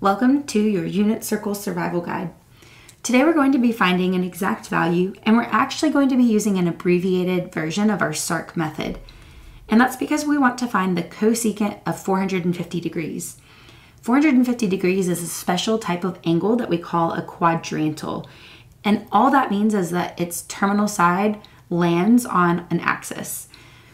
Welcome to your Unit Circle Survival Guide. Today we're going to be finding an exact value, and we're actually going to be using an abbreviated version of our S.A.R.C method. And that's because we want to find the cosecant of 450 degrees. 450 degrees is a special type of angle that we call a quadrantal. And all that means is that its terminal side lands on an axis.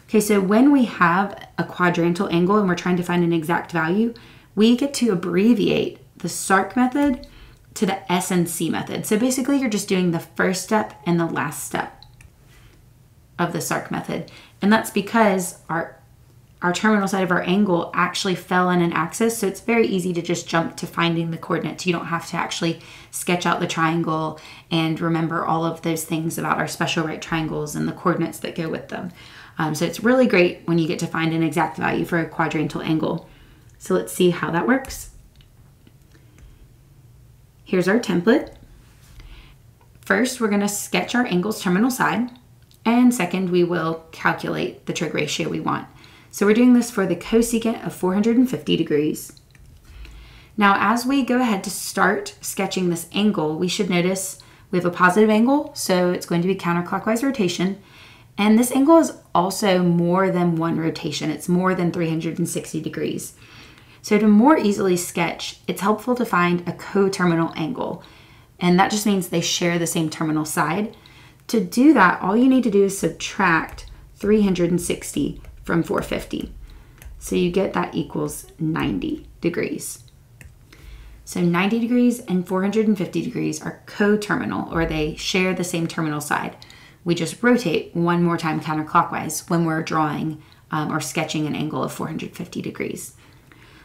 Okay, so when we have a quadrantal angle and we're trying to find an exact value, we get to abbreviate the S.A.R.C method to the S.A.R.C method. So basically you're just doing the first step and the last step of the S.A.R.C method. And that's because our terminal side of our angle actually fell on an axis. So it's very easy to just jump to finding the coordinates. You don't have to actually sketch out the triangle and remember all of those things about our special right triangles and the coordinates that go with them. So it's really great when you get to find an exact value for a quadrantal angle. So let's see how that works. Here's our template. First, we're going to sketch our angle's terminal side. And second, we will calculate the trig ratio we want. So we're doing this for the cosecant of 450 degrees. Now, as we go ahead to start sketching this angle, we should notice we have a positive angle, so it's going to be counterclockwise rotation. And this angle is also more than one rotation. It's more than 360 degrees. So to more easily sketch, it's helpful to find a coterminal angle. And that just means they share the same terminal side. To do that, all you need to do is subtract 360 from 450. So you get that equals 90 degrees. So 90 degrees and 450 degrees are coterminal, or they share the same terminal side. We just rotate one more time counterclockwise when we're drawing or sketching an angle of 450 degrees.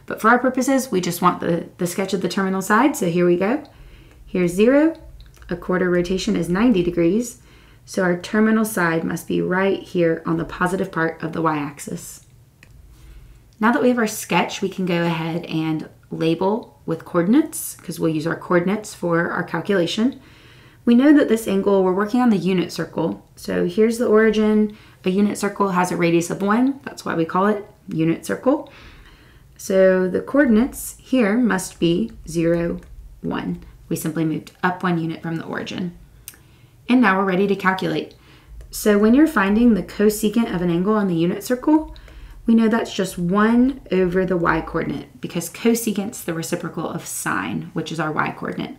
But for our purposes, we just want the sketch of the terminal side. So here we go. Here's 0. A quarter rotation is 90 degrees. So our terminal side must be right here on the positive part of the y-axis. Now that we have our sketch, we can go ahead and label with coordinates, because we'll use our coordinates for our calculation. We know that this angle, we're working on the unit circle. So here's the origin. A unit circle has a radius of 1. That's why we call it unit circle. So the coordinates here must be 0, 1. We simply moved up 1 unit from the origin. And now we're ready to calculate. So when you're finding the cosecant of an angle on the unit circle, we know that's just 1 over the y-coordinate, because cosecant's the reciprocal of sine, which is our y-coordinate.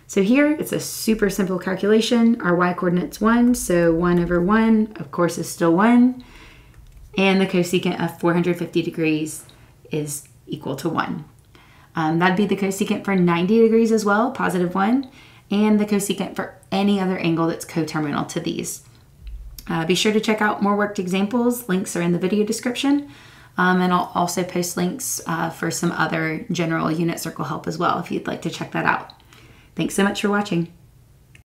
So here it's a super simple calculation. Our y-coordinate's 1, so 1 over 1, of course, is still 1. And the cosecant of 450 degrees is equal to 1. That'd be the cosecant for 90 degrees as well, positive 1, and the cosecant for any other angle that's coterminal to these. Be sure to check out more worked examples. Links are in the video description. And I'll also post links for some other general unit circle help as well if you'd like to check that out. Thanks so much for watching.